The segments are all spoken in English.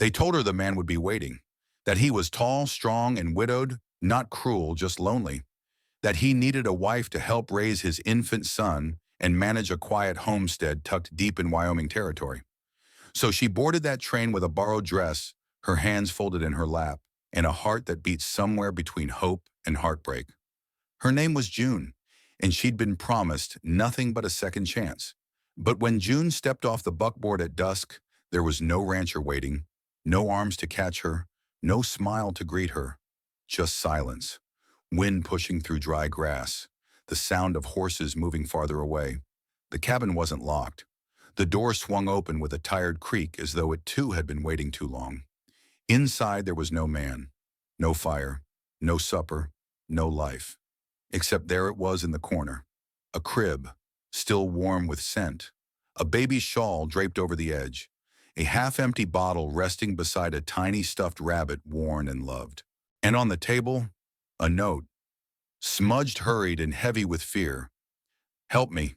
They told her the man would be waiting, that he was tall, strong, and widowed, not cruel, just lonely, that he needed a wife to help raise his infant son and manage a quiet homestead tucked deep in Wyoming territory. So she boarded that train with a borrowed dress, her hands folded in her lap, and a heart that beat somewhere between hope and heartbreak. Her name was June, and she'd been promised nothing but a second chance. But when June stepped off the buckboard at dusk, there was no rancher waiting, no arms to catch her, no smile to greet her, just silence. Wind pushing through dry grass, the sound of horses moving farther away. The cabin wasn't locked. The door swung open with a tired creak as though it too had been waiting too long. Inside there was no man, no fire, no supper, no life. Except there it was in the corner. A crib, still warm with scent. A baby shawl draped over the edge. A half-empty bottle resting beside a tiny stuffed rabbit worn and loved. And on the table, a note, smudged, hurried, and heavy with fear. "Help me."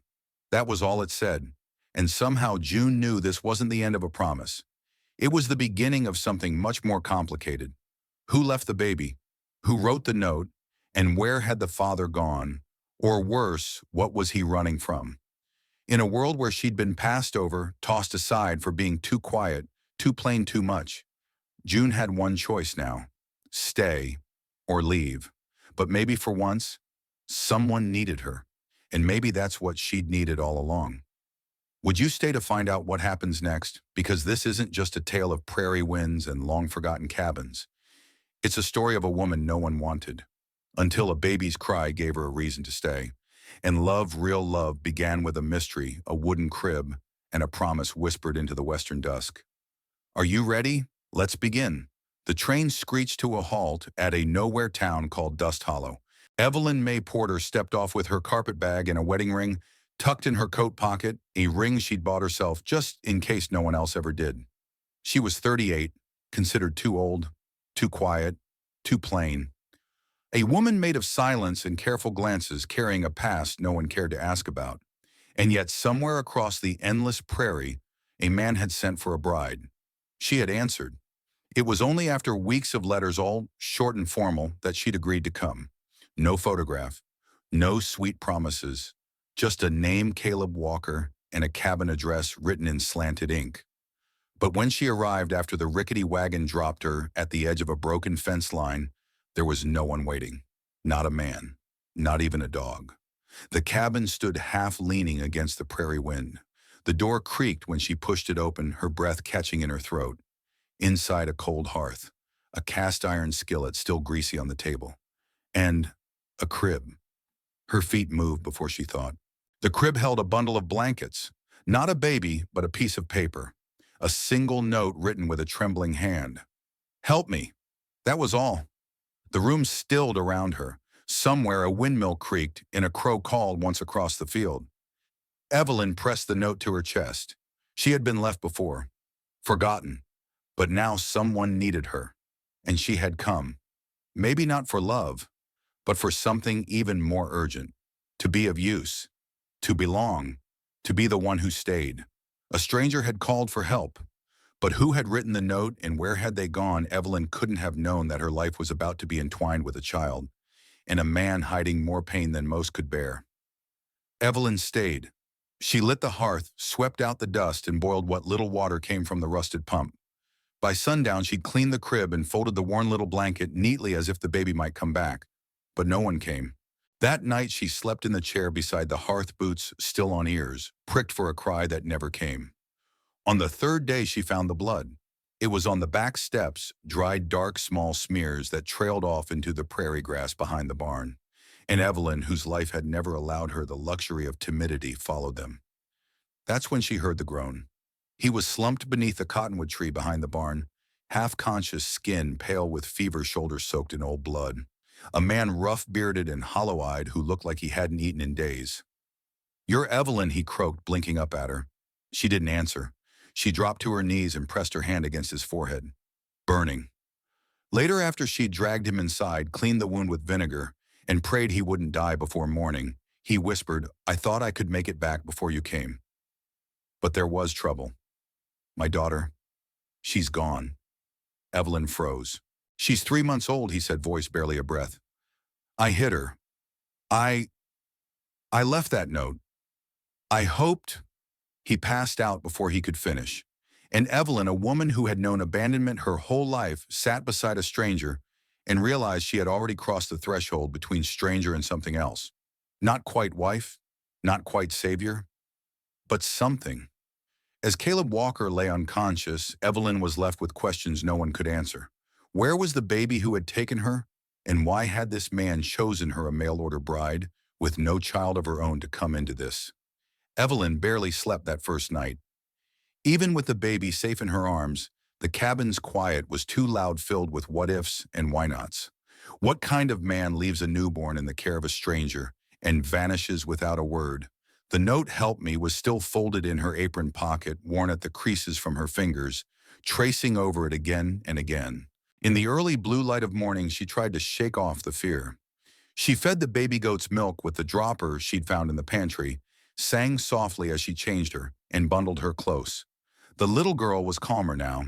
That was all it said. And somehow June knew this wasn't the end of a promise. It was the beginning of something much more complicated. Who left the baby? Who wrote the note? And where had the father gone? Or worse, what was he running from? In a world where she'd been passed over, tossed aside for being too quiet, too plain, too much, June had one choice now: stay or leave. But maybe for once, someone needed her. And maybe that's what she'd needed all along. Would you stay to find out what happens next? Because this isn't just a tale of prairie winds and long-forgotten cabins. It's a story of a woman no one wanted, until a baby's cry gave her a reason to stay. And love, real love, began with a mystery, a wooden crib, and a promise whispered into the western dusk. Are you ready? Let's begin. The train screeched to a halt at a nowhere town called Dust Hollow. Evelyn May Porter stepped off with her carpet bag and a wedding ring tucked in her coat pocket, a ring she'd bought herself just in case no one else ever did. She was 38, considered too old, too quiet, too plain. A woman made of silence and careful glances, carrying a past no one cared to ask about. And yet somewhere across the endless prairie, a man had sent for a bride. She had answered. It was only after weeks of letters, all short and formal, that she'd agreed to come. No photograph, no sweet promises, just a name, Caleb Walker, and a cabin address written in slanted ink. But when she arrived after the rickety wagon dropped her at the edge of a broken fence line, there was no one waiting. Not a man, not even a dog. The cabin stood half leaning against the prairie wind. The door creaked when she pushed it open, her breath catching in her throat. Inside, a cold hearth, a cast iron skillet still greasy on the table, and a crib. Her feet moved before she thought. The crib held a bundle of blankets, not a baby, but a piece of paper. A single note written with a trembling hand. "Help me." That was all. The room stilled around her. Somewhere a windmill creaked and a crow called once across the field. Evelyn pressed the note to her chest. She had been left before, forgotten, but now someone needed her, and she had come. Maybe not for love, but for something even more urgent. To be of use, to belong, to be the one who stayed. A stranger had called for help, but who had written the note and where had they gone? Evelyn couldn't have known that her life was about to be entwined with a child, and a man hiding more pain than most could bear. Evelyn stayed. She lit the hearth, swept out the dust, and boiled what little water came from the rusted pump. By sundown, she'd cleaned the crib and folded the worn little blanket neatly as if the baby might come back. But no one came. That night, she slept in the chair beside the hearth, boots still on ears, pricked for a cry that never came. On the third day, she found the blood. It was on the back steps, dried dark small smears that trailed off into the prairie grass behind the barn. And Evelyn, whose life had never allowed her the luxury of timidity, followed them. That's when she heard the groan. He was slumped beneath a cottonwood tree behind the barn, half-conscious, skin pale with fever, shoulders soaked in old blood. A man rough-bearded and hollow-eyed who looked like he hadn't eaten in days. "You're Evelyn," he croaked, blinking up at her. She didn't answer. She dropped to her knees and pressed her hand against his forehead. Burning. Later, after she'd dragged him inside, cleaned the wound with vinegar, and prayed he wouldn't die before morning, he whispered, "I thought I could make it back before you came. But there was trouble. My daughter, she's gone." Evelyn froze. "She's 3 months old," he said, voice barely a breath. "I hit her. I... I left that note. I hoped..." He passed out before he could finish. And Evelyn, a woman who had known abandonment her whole life, sat beside a stranger and realized she had already crossed the threshold between stranger and something else. Not quite wife, not quite savior, but something. As Caleb Walker lay unconscious, Evelyn was left with questions no one could answer. Where was the baby who had taken her? And why had this man chosen her a mail-order bride with no child of her own to come into this? Evelyn barely slept that first night. Even with the baby safe in her arms, the cabin's quiet was too loud, filled with what-ifs and why-nots. What kind of man leaves a newborn in the care of a stranger and vanishes without a word? The note "help me" was still folded in her apron pocket, worn at the creases from her fingers, tracing over it again and again. In the early blue light of morning, she tried to shake off the fear. She fed the baby goat's milk with the dropper she'd found in the pantry, sang softly as she changed her, and bundled her close. The little girl was calmer now,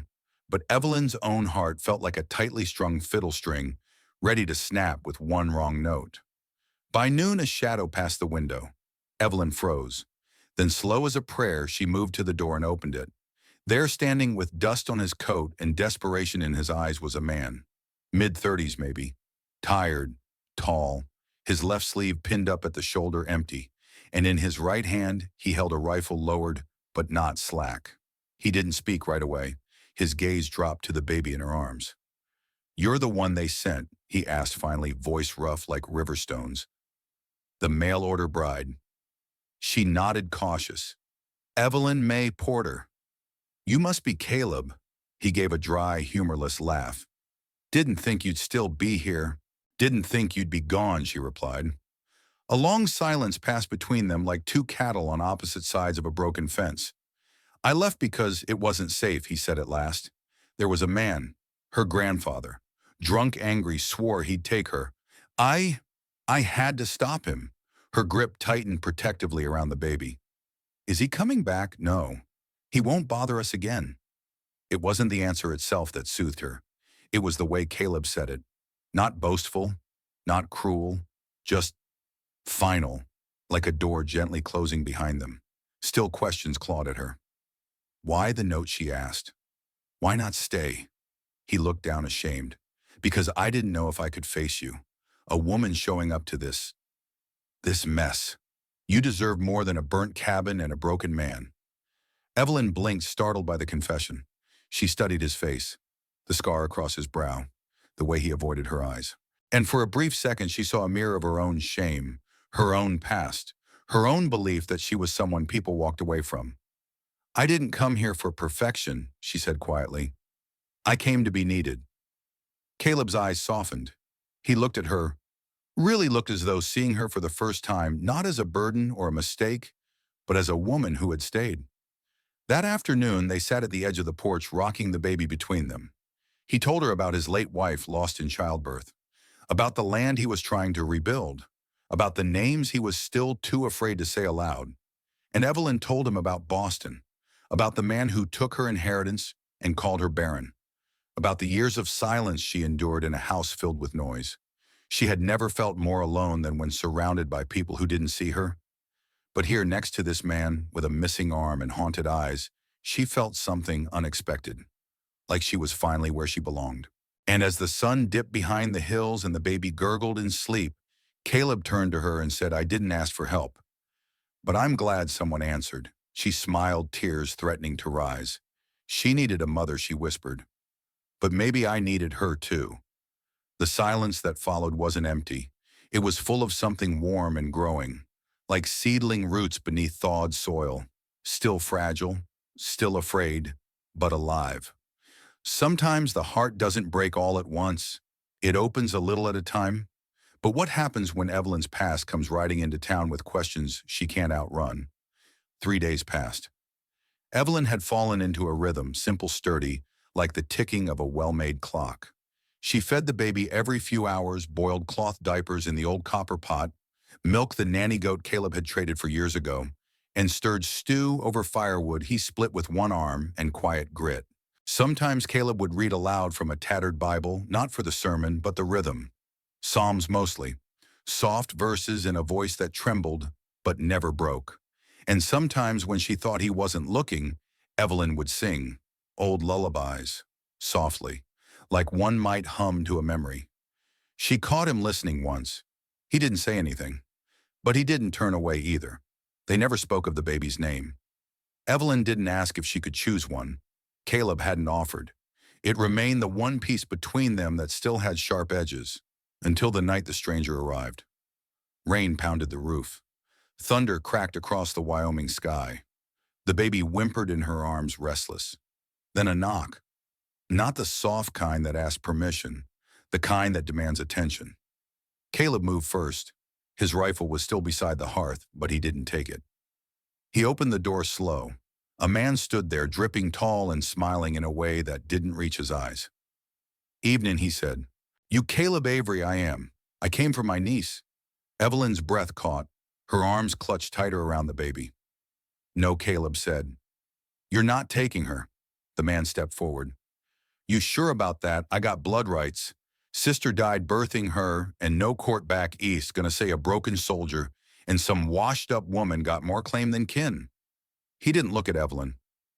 but Evelyn's own heart felt like a tightly strung fiddle string, ready to snap with one wrong note. By noon, a shadow passed the window. Evelyn froze. Then, slow as a prayer, she moved to the door and opened it. There, standing with dust on his coat and desperation in his eyes, was a man. Mid-30s maybe. Tired, tall, his left sleeve pinned up at the shoulder, empty. And in his right hand, he held a rifle, lowered, but not slack. He didn't speak right away. His gaze dropped to the baby in her arms. "You're the one they sent," he asked finally, voice rough like river stones. "The mail-order bride." She nodded, cautious. "Evelyn May Porter." "You must be Caleb." He gave a dry, humorless laugh. "Didn't think you'd still be here." "Didn't think you'd be gone," she replied. A long silence passed between them, like two cattle on opposite sides of a broken fence. "I left because it wasn't safe," he said at last. "There was a man, her grandfather, drunk, angry, swore he'd take her. I had to stop him." Her grip tightened protectively around the baby. "Is he coming back?" "No. He won't bother us again." It wasn't the answer itself that soothed her. It was the way Caleb said it. Not boastful, not cruel, just final, like a door gently closing behind them. Still, questions clawed at her. "Why the note?" she asked. "Why not stay?" He looked down, ashamed. "Because I didn't know if I could face you. A woman showing up to this mess. You deserve more than a burnt cabin and a broken man." Evelyn blinked, startled by the confession. She studied his face, the scar across his brow, the way he avoided her eyes. And for a brief second, she saw a mirror of her own shame, her own past, her own belief that she was someone people walked away from. "I didn't come here for perfection," she said quietly. "I came to be needed." Caleb's eyes softened. He looked at her, really looked as though seeing her for the first time, not as a burden or a mistake, but as a woman who had stayed. That afternoon, they sat at the edge of the porch, rocking the baby between them. He told her about his late wife lost in childbirth, about the land he was trying to rebuild, about the names he was still too afraid to say aloud. And Evelyn told him about Boston, about the man who took her inheritance and called her barren, about the years of silence she endured in a house filled with noise. She had never felt more alone than when surrounded by people who didn't see her. But here, next to this man with a missing arm and haunted eyes, she felt something unexpected, like she was finally where she belonged. And as the sun dipped behind the hills and the baby gurgled in sleep, Caleb turned to her and said, "I didn't ask for help, but I'm glad someone answered." She smiled, tears threatening to rise. "She needed a mother," she whispered. "But maybe I needed her too." The silence that followed wasn't empty. It was full of something warm and growing, like seedling roots beneath thawed soil, still fragile, still afraid, but alive. Sometimes the heart doesn't break all at once. It opens a little at a time. But what happens when Evelyn's past comes riding into town with questions she can't outrun? 3 days passed. Evelyn had fallen into a rhythm, simple, sturdy, like the ticking of a well-made clock. She fed the baby every few hours, boiled cloth diapers in the old copper pot, milked the nanny goat Caleb had traded for years ago, and stirred stew over firewood he split with one arm and quiet grit. Sometimes Caleb would read aloud from a tattered Bible, not for the sermon, but the rhythm. Psalms mostly. Soft verses in a voice that trembled, but never broke. And sometimes when she thought he wasn't looking, Evelyn would sing old lullabies, softly, like one might hum to a memory. She caught him listening once. He didn't say anything, but he didn't turn away either. They never spoke of the baby's name. Evelyn didn't ask if she could choose one. Caleb hadn't offered. It remained the one piece between them that still had sharp edges, until the night the stranger arrived. Rain pounded the roof. Thunder cracked across the Wyoming sky. The baby whimpered in her arms, restless. Then a knock. Not the soft kind that asks permission, the kind that demands attention. Caleb moved first. His rifle was still beside the hearth, but he didn't take it. He opened the door slow. A man stood there, dripping tall and smiling in a way that didn't reach his eyes. "Evening," he said. "You Caleb Avery, I am. I came for my niece." Evelyn's breath caught. Her arms clutched tighter around the baby. "No," Caleb said. "You're not taking her." The man stepped forward. "You sure about that? I got blood rights. Sister died birthing her, and no court back east gonna say a broken soldier and some washed-up woman got more claim than kin." He didn't look at Evelyn,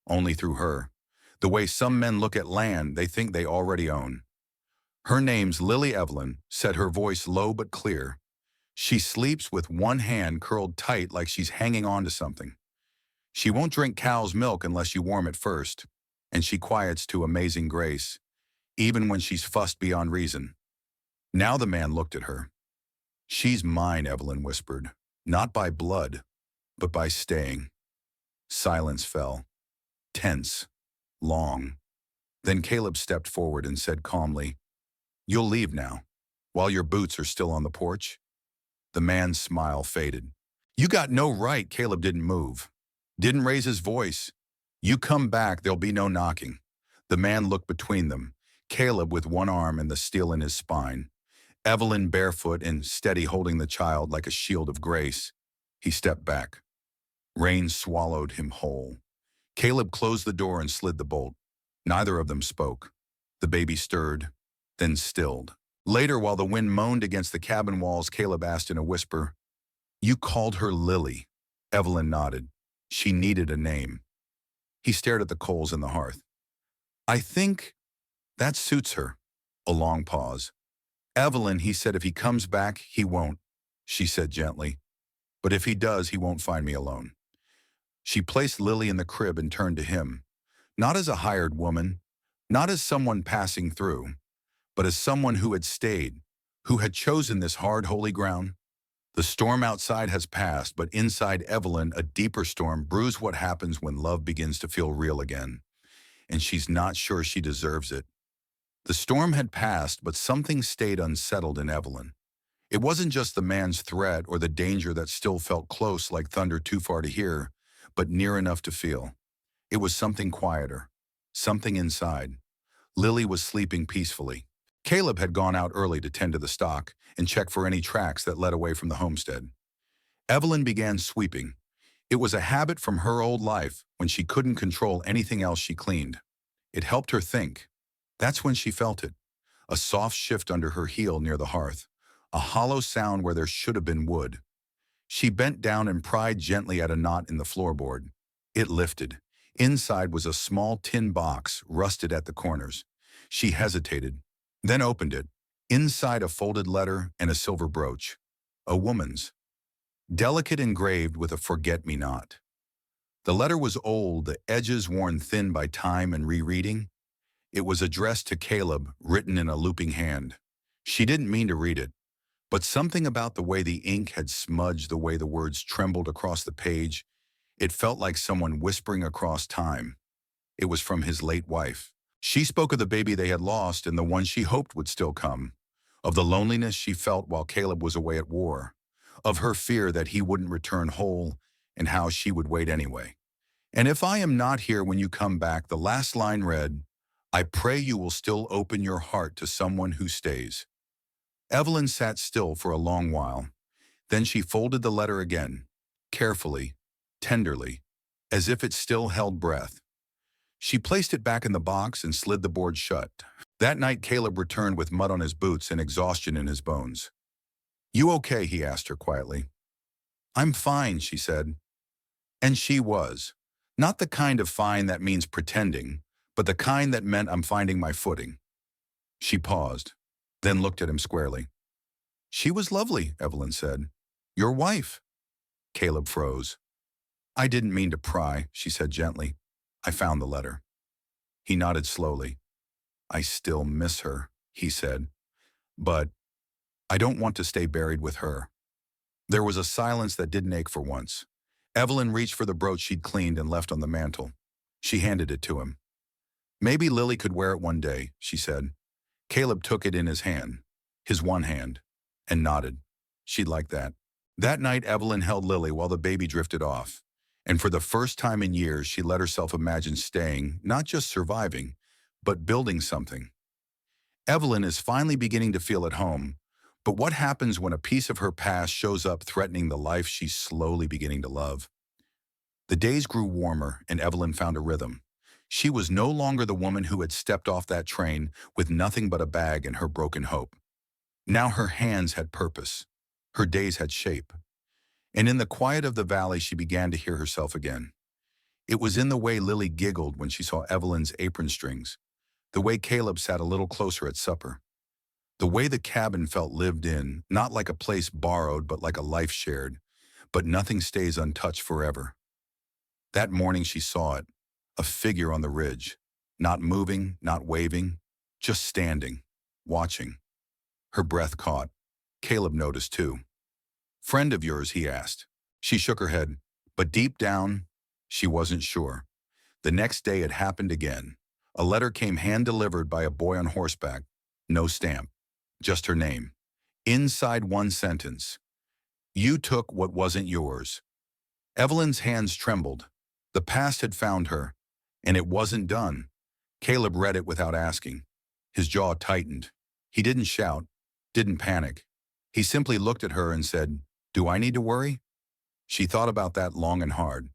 only through her. The way some men look at land they think they already own. "Her name's Lily Evelyn," said her voice low but clear. "She sleeps with one hand curled tight like she's hanging on to something. She won't drink cow's milk unless you warm it first, and she quiets to amazing grace, even when she's fussed beyond reason." Now the man looked at her. "She's mine," Evelyn whispered, "not by blood, but by staying." Silence fell. Tense. Long. Then Caleb stepped forward and said calmly, "You'll leave now, while your boots are still on the porch?" The man's smile faded. "You got no right." Caleb didn't move. Didn't raise his voice. "You come back, there'll be no knocking." The man looked between them, Caleb with one arm and the steel in his spine, Evelyn barefoot and steady holding the child like a shield of grace. He stepped back. Rain swallowed him whole. Caleb closed the door and slid the bolt. Neither of them spoke. The baby stirred, then stilled. Later, while the wind moaned against the cabin walls, Caleb asked in a whisper, "You called her Lily?" Evelyn nodded. She needed a name. He stared at the coals in the hearth. "I think that suits her." A long pause. "Evelyn," he said, "if he comes back, he won't," she said gently. "But if he does, he won't find me alone." She placed Lily in the crib and turned to him, not as a hired woman, not as someone passing through, but as someone who had stayed, who had chosen this hard, holy ground. The storm outside has passed, but inside Evelyn, a deeper storm brews what happens when love begins to feel real again, and she's not sure she deserves it. The storm had passed, but something stayed unsettled in Evelyn. It wasn't just the man's threat or the danger that still felt close like thunder too far to hear, but near enough to feel. It was something quieter, something inside. Lily was sleeping peacefully. Caleb had gone out early to tend to the stock and check for any tracks that led away from the homestead. Evelyn began sweeping. It was a habit from her old life when she couldn't control anything else she cleaned. It helped her think. That's when she felt it. A soft shift under her heel near the hearth. A hollow sound where there should have been wood. She bent down and pried gently at a knot in the floorboard. It lifted. Inside was a small tin box, rusted at the corners. She hesitated, then opened it. Inside a folded letter and a silver brooch. A woman's. Delicate engraved with a forget-me-not. The letter was old, the edges worn thin by time and rereading. It was addressed to Caleb, written in a looping hand. She didn't mean to read it, but something about the way the ink had smudged, the way the words trembled across the page, it felt like someone whispering across time. It was from his late wife. She spoke of the baby they had lost and the one she hoped would still come, of the loneliness she felt while Caleb was away at war, of her fear that he wouldn't return whole and how she would wait anyway. "And if I am not here when you come back," the last line read, "I pray you will still open your heart to someone who stays." Evelyn sat still for a long while. Then she folded the letter again, carefully, tenderly, as if it still held breath. She placed it back in the box and slid the board shut. That night, Caleb returned with mud on his boots and exhaustion in his bones. "You okay?" he asked her quietly. "I'm fine," she said. And she was. Not the kind of fine that means pretending, but the kind that meant I'm finding my footing. She paused, then looked at him squarely. "She was lovely," Evelyn said. "Your wife." Caleb froze. "I didn't mean to pry," she said gently. "I found the letter." He nodded slowly. "I still miss her," he said. "But I don't want to stay buried with her." There was a silence that didn't ache for once. Evelyn reached for the brooch she'd cleaned and left on the mantel. She handed it to him. "Maybe Lily could wear it one day," she said. Caleb took it in his one hand, and nodded. "She'd like that." That night, Evelyn held Lily while the baby drifted off. And for the first time in years, she let herself imagine staying, not just surviving, but building something. Evelyn is finally beginning to feel at home, but what happens when a piece of her past shows up threatening the life she's slowly beginning to love? The days grew warmer, and Evelyn found a rhythm. She was no longer the woman who had stepped off that train with nothing but a bag and her broken hope. Now her hands had purpose. Her days had shape. And in the quiet of the valley, she began to hear herself again. It was in the way Lily giggled when she saw Evelyn's apron strings, the way Caleb sat a little closer at supper, the way the cabin felt lived in, not like a place borrowed, but like a life shared. But nothing stays untouched forever. That morning she saw it, a figure on the ridge, not moving, not waving, just standing, watching. Her breath caught. Caleb noticed too. "Friend of yours?" he asked. She shook her head, but deep down, she wasn't sure. The next day it happened again. A letter came hand-delivered by a boy on horseback. No stamp, just her name. Inside one sentence, "You took what wasn't yours." Evelyn's hands trembled. The past had found her, and it wasn't done. Caleb read it without asking. His jaw tightened. He didn't shout, didn't panic. He simply looked at her and said, "Do I need to worry?" She thought about that long and hard.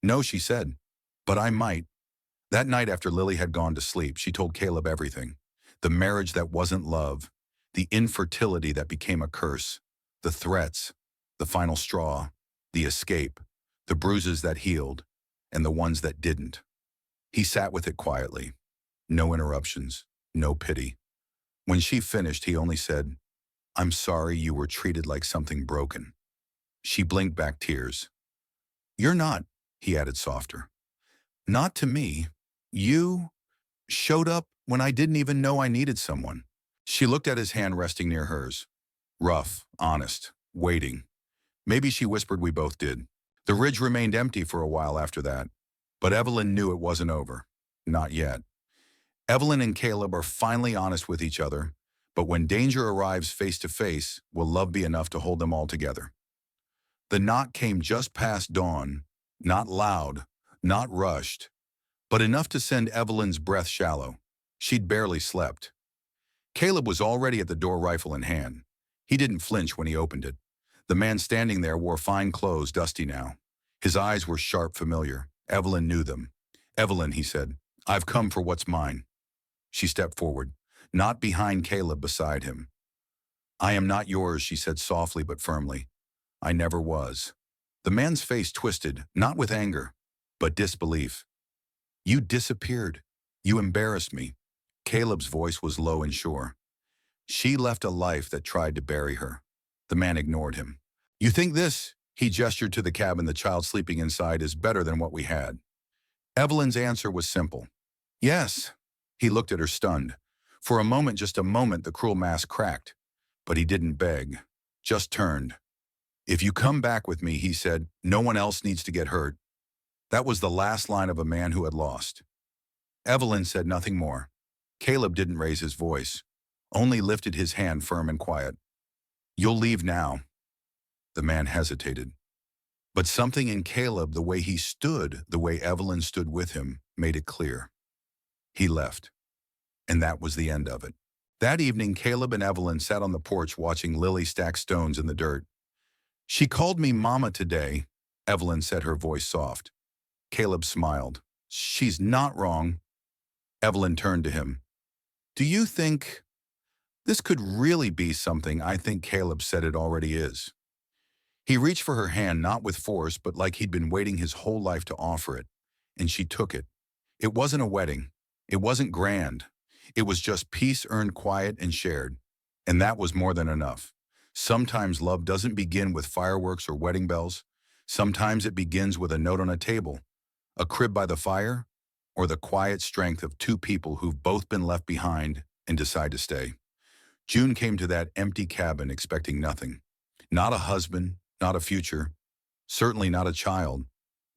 "No," she said, "but I might." That night after Lily had gone to sleep, she told Caleb everything. The marriage that wasn't love, the infertility that became a curse, the threats, the final straw, the escape, the bruises that healed, and the ones that didn't. He sat with it quietly. No interruptions, no pity. When she finished, he only said, "I'm sorry you were treated like something broken." She blinked back tears. "You're not," he added softer. "Not to me. You showed up when I didn't even know I needed someone." She looked at his hand resting near hers. Rough, honest, waiting. Maybe she whispered we both did. The ridge remained empty for a while after that, but Evelyn knew it wasn't over. Not yet. Evelyn and Caleb are finally honest with each other, but when danger arrives face to face, will love be enough to hold them all together? The knock came just past dawn, not loud, not rushed, but enough to send Evelyn's breath shallow. She'd barely slept. Caleb was already at the door, rifle in hand. He didn't flinch when he opened it. The man standing there wore fine clothes, dusty now. His eyes were sharp, familiar. Evelyn knew them. "Evelyn," he said, "I've come for what's mine." She stepped forward, not behind Caleb, beside him. "I am not yours," she said softly but firmly. "I never was." The man's face twisted, not with anger, but disbelief. "You disappeared. You embarrassed me." Caleb's voice was low and sure. "She left a life that tried to bury her." The man ignored him. "You think this," he gestured to the cabin, "the child sleeping inside, is better than what we had?" Evelyn's answer was simple. "Yes." He looked at her stunned. For a moment, just a moment, the cruel mask cracked. But he didn't beg, just turned. "If you come back with me," he said, "no one else needs to get hurt." That was the last line of a man who had lost. Evelyn said nothing more. Caleb didn't raise his voice, only lifted his hand firm and quiet. "You'll leave now." The man hesitated. But something in Caleb, the way he stood, the way Evelyn stood with him, made it clear. He left. And that was the end of it. That evening, Caleb and Evelyn sat on the porch watching Lily stack stones in the dirt. "She called me Mama today," Evelyn said, her voice soft. Caleb smiled. She's not wrong. Evelyn turned to him. Do you think this could really be something? I think Caleb said it already is. He reached for her hand, not with force, but like he'd been waiting his whole life to offer it, and she took it. It wasn't a wedding. It wasn't grand. It was just peace earned quiet and shared. And that was more than enough. Sometimes love doesn't begin with fireworks or wedding bells. Sometimes it begins with a note on a table, a crib by the fire, or the quiet strength of two people who've both been left behind and decide to stay. June came to that empty cabin expecting nothing. Not a husband, not a future, certainly not a child,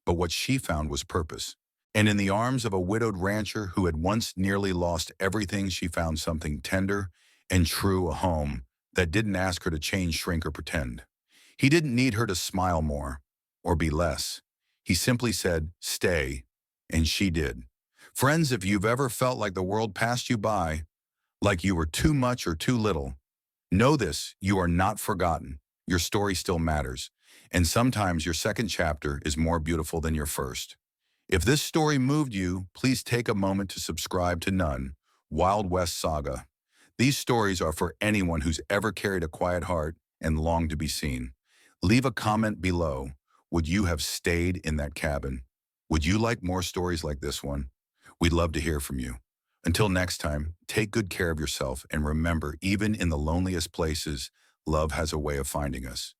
but what she found was purpose. And in the arms of a widowed rancher who had once nearly lost everything, she found something tender and true, a home that didn't ask her to change, shrink, or pretend. He didn't need her to smile more or be less. He simply said, stay, and she did. Friends, if you've ever felt like the world passed you by, like you were too much or too little, know this: you are not forgotten. Your story still matters. And sometimes your second chapter is more beautiful than your first. If this story moved you, please take a moment to subscribe to None, Wild West Saga. These stories are for anyone who's ever carried a quiet heart and longed to be seen. Leave a comment below. Would you have stayed in that cabin? Would you like more stories like this one? We'd love to hear from you. Until next time, take good care of yourself and remember, even in the loneliest places, love has a way of finding us.